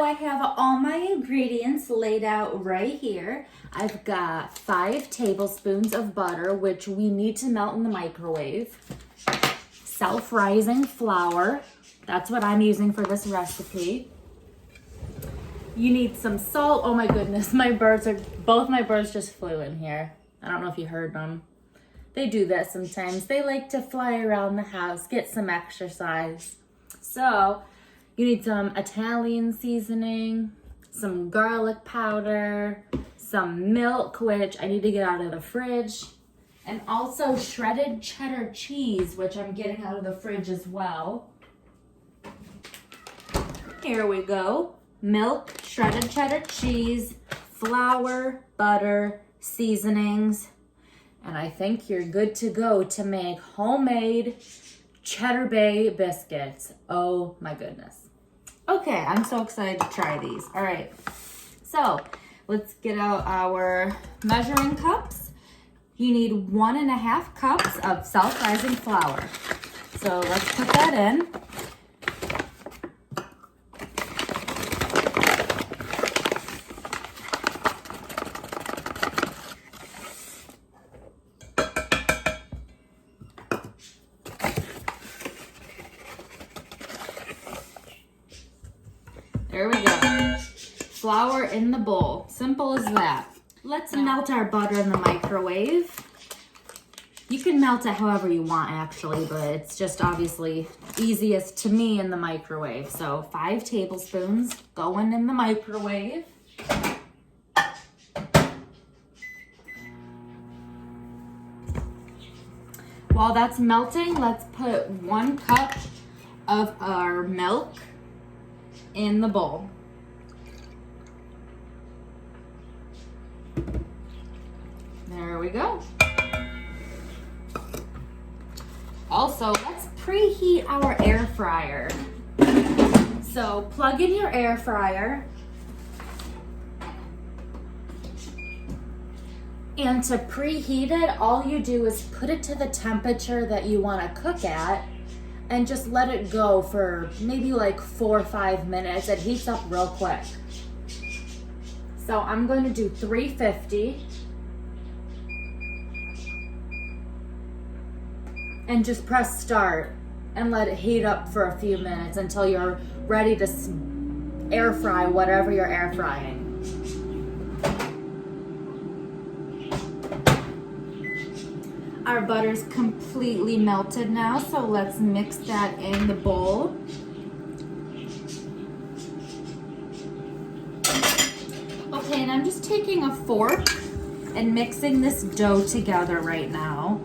So I have all my ingredients laid out right here. I've got 5 tablespoons of butter, which we need to melt in the microwave. Self-rising flour. That's what I'm using for this recipe. You need some salt. Oh my goodness, both my birds just flew in here. I don't know if you heard them. They do that sometimes. They like to fly around the house, get some exercise. So you need some Italian seasoning, some garlic powder, some milk, which I need to get out of the fridge, and also shredded cheddar cheese, which I'm getting out of the fridge as well. Here we go. Milk, shredded cheddar cheese, flour, butter, seasonings, and I think you're good to go to make homemade Cheddar Bay biscuits. Oh my goodness. Okay, I'm so excited to try these. All right, so let's get out our measuring cups. You need 1.5 cups of self-rising flour. So let's put that in. There we go. Flour in the bowl. Simple as that. Let's melt our butter in the microwave. You can melt it however you want actually, but it's just obviously easiest to me in the microwave. So 5 tablespoons going in the microwave. While that's melting, let's put 1 cup of our milk in the bowl. There we go. Also, let's preheat our air fryer. So plug in your air fryer. And to preheat it, all you do is put it to the temperature that you want to cook at and just let it go for maybe like 4 or 5 minutes. It heats up real quick. So I'm going to do 350. And just press start and let it heat up for a few minutes until you're ready to air fry whatever you're air frying. Our butter's completely melted now, so let's mix that in the bowl. Okay, and I'm just taking a fork and mixing this dough together right now.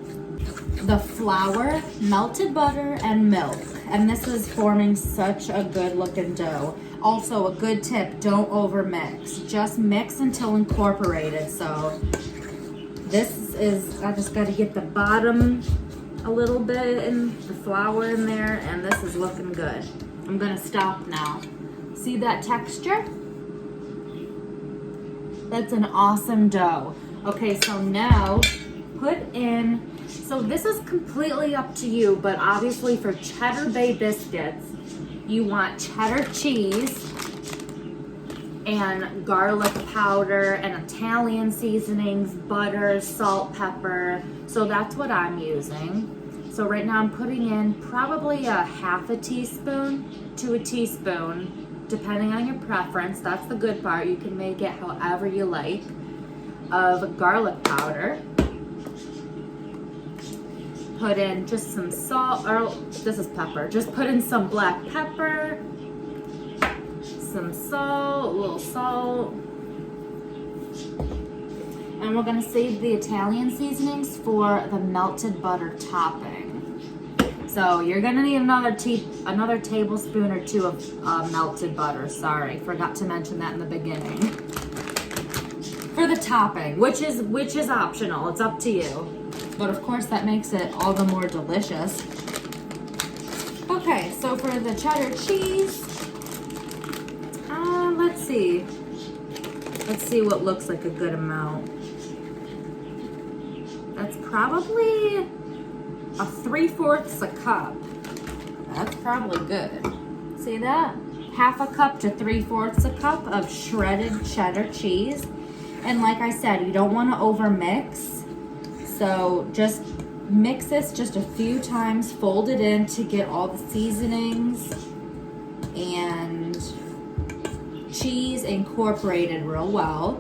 The flour, melted butter, and milk. And this is forming such a good looking dough. Also, a good tip, don't over mix. Just mix until incorporated. So this is, I just gotta get the bottom a little bit in the flour in there, and this is looking good. I'm gonna stop now. See that texture? That's an awesome dough. Okay, so now put in, so this is completely up to you, but obviously for Cheddar Bay biscuits, you want cheddar cheese and garlic powder and Italian seasonings, butter, salt, pepper. So that's what I'm using. So right now I'm putting in probably a 1/2 teaspoon to a teaspoon, depending on your preference. That's the good part. You can make it however you like, of garlic powder. Put in just some salt, or this is pepper. Just put in some black pepper, some salt, a little salt. And we're gonna save the Italian seasonings for the melted butter topping. So you're gonna need another tablespoon or 2 of melted butter. Sorry, forgot to mention that in the beginning. For the topping, which is optional, it's up to you. But of course that makes it all the more delicious. Okay, so for the cheddar cheese, let's see. Let's see what looks like a good amount. That's probably a 3/4 cup. That's probably good. See that? 1/2 cup to 3/4 a cup of shredded cheddar cheese. And like I said, you don't want to over mix. So just mix this just a few times, fold it in to get all the seasonings and cheese incorporated real well.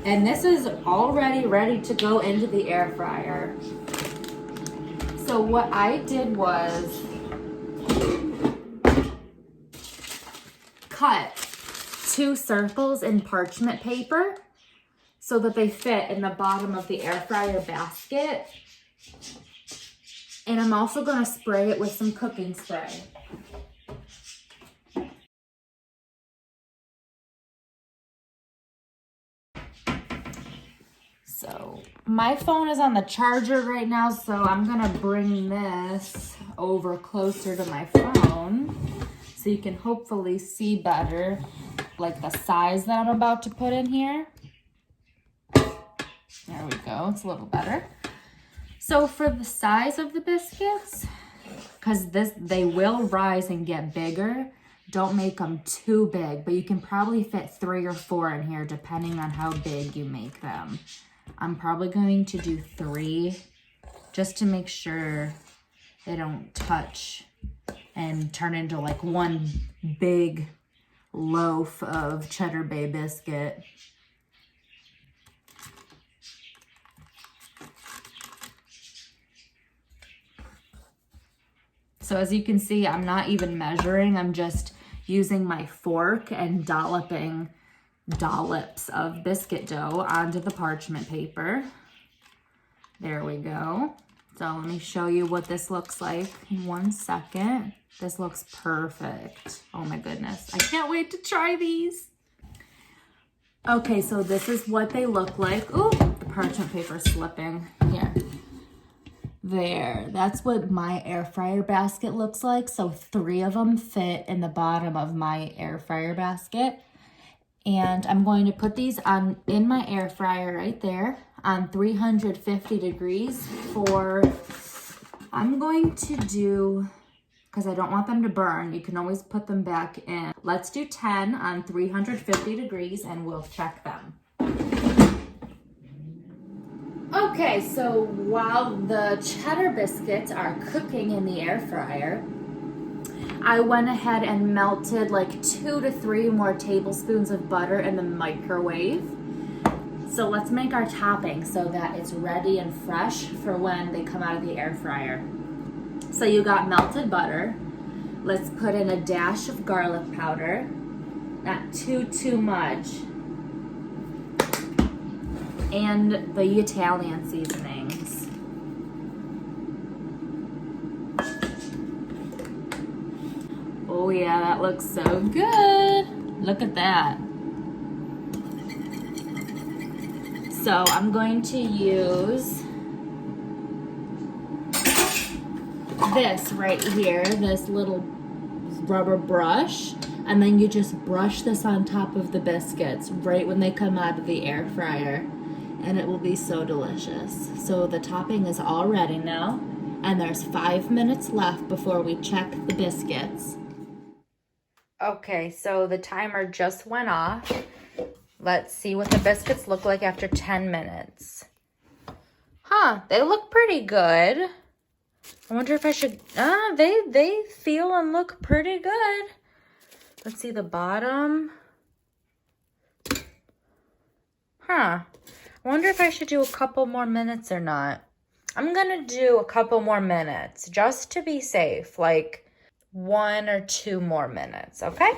And this is already ready to go into the air fryer. So what I did was cut 2 circles in parchment paper so that they fit in the bottom of the air fryer basket. And I'm also going to spray it with some cooking spray. So my phone is on the charger right now, so I'm gonna bring this over closer to my phone so you can hopefully see better, like the size that I'm about to put in here. There we go, it's a little better. So for the size of the biscuits, because they will rise and get bigger, don't make them too big, but you can probably fit 3 or 4 in here depending on how big you make them. I'm probably going to do 3 just to make sure they don't touch and turn into like one big loaf of Cheddar Bay biscuit. So as you can see, I'm not even measuring. I'm just using my fork and dolloping dollops of biscuit dough onto the parchment paper. There we go. So let me show you what this looks like in 1 second. This looks perfect. Oh my goodness. I can't wait to try these. Okay, so this is what they look like. Ooh, the parchment paper is slipping. Here. There. That's what my air fryer basket looks like. So 3 of them fit in the bottom of my air fryer basket. And I'm going to put these in my air fryer right there on 350 degrees for, I'm going to do, because I don't want them to burn, you can always put them back in. Let's do 10 on 350 degrees and we'll check them. Okay, so while the cheddar biscuits are cooking in the air fryer, I went ahead and melted like 2 to 3 more tablespoons of butter in the microwave. So let's make our topping so that it's ready and fresh for when they come out of the air fryer. So you got melted butter. Let's put in a dash of garlic powder, not too much. And the Italian seasonings. Oh yeah, that looks so good. Look at that. So I'm going to use this right here, this little rubber brush, and then you just brush this on top of the biscuits right when they come out of the air fryer, and it will be so delicious. So the topping is all ready now, and there's 5 minutes left before we check the biscuits. Okay, so the timer just went off. Let's see what the biscuits look like after 10 minutes. Huh, they look pretty good. I wonder if I should, they feel and look pretty good. Let's see the bottom. Huh, I wonder if I should do a couple more minutes or not. I'm gonna do a couple more minutes just to be safe, like 1 or 2 more minutes, okay?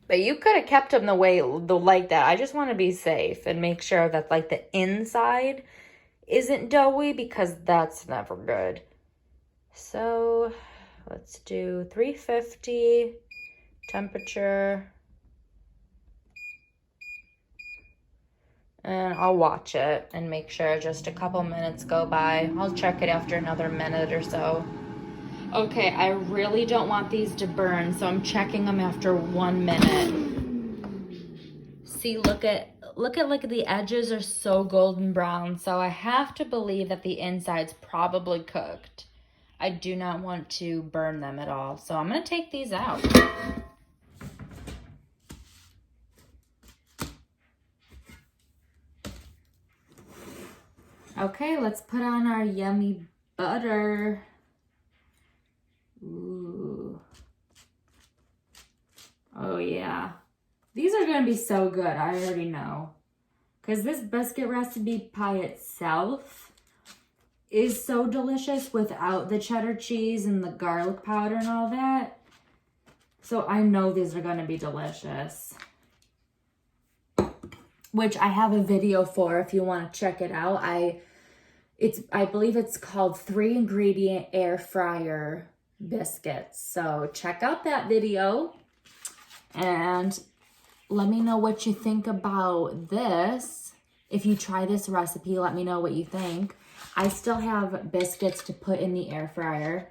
But you could have kept them like that. I just want to be safe and make sure that like the inside isn't doughy, because that's never good. So let's do 350 temperature. And I'll watch it and make sure just a couple minutes go by. I'll check it after another minute or so. Okay, I really don't want these to burn, so I'm checking them after 1 minute. See, look at like the edges are so golden brown, so I have to believe that the inside's probably cooked. I do not want to burn them at all. So I'm going to take these out. Okay, let's put on our yummy butter. Ooh. Oh yeah. These are going to be so good, I already know. Because this biscuit recipe by itself is so delicious without the cheddar cheese and the garlic powder and all that. So I know these are going to be delicious. Which I have a video for if you want to check it out. I believe it's called 3-ingredient air fryer biscuits. So check out that video and let me know what you think about this. If you try this recipe, let me know what you think. I still have biscuits to put in the air fryer.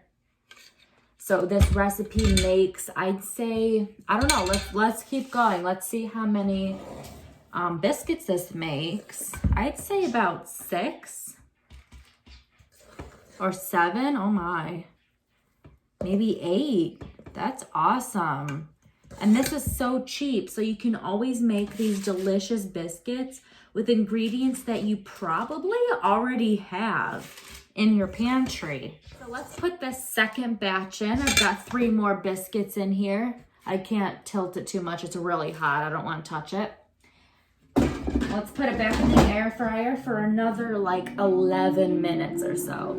So this recipe makes, I'd say, I don't know, let's keep going. Let's see how many biscuits this makes. I'd say about 6 or 7. Oh my, maybe 8. That's awesome. And this is so cheap, so you can always make these delicious biscuits with ingredients that you probably already have in your pantry. So let's put this second batch in. I've got 3 more biscuits in here. I can't tilt it too much. It's really hot. I don't want to touch it. Let's put it back in the air fryer for another like 11 minutes or so.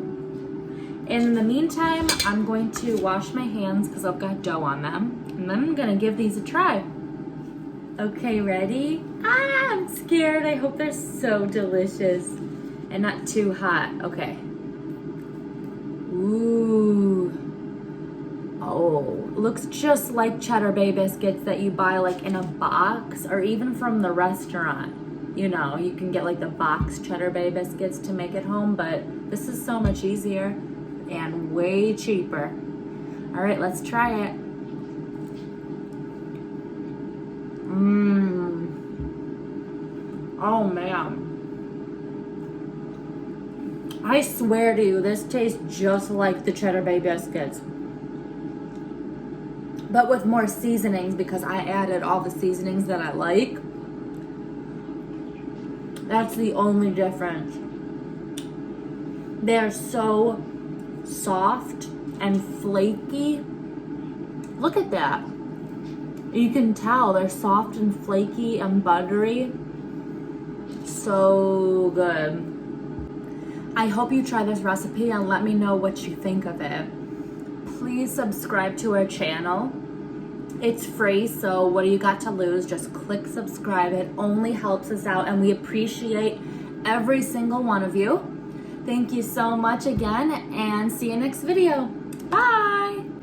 In the meantime, I'm going to wash my hands because I've got dough on them. And then I'm going to give these a try. Okay, ready? I'm scared. I hope they're so delicious and not too hot. Okay. Ooh. Oh, looks just like Cheddar Bay biscuits that you buy like in a box or even from the restaurant. You know, you can get like the box Cheddar Bay biscuits to make at home, but this is so much easier and way cheaper. All right, let's try it. Oh man. I swear to you, this tastes just like the Cheddar Bay biscuits. But with more seasonings because I added all the seasonings that I like. That's the only difference. They're so soft and flaky. Look at that. You can tell they're soft and flaky and buttery. So good. I hope you try this recipe and let me know what you think of it. Please subscribe to our channel. It's free, so what do you got to lose? Just click subscribe. It only helps us out and we appreciate every single one of you. Thank you so much again and see you next video. Bye!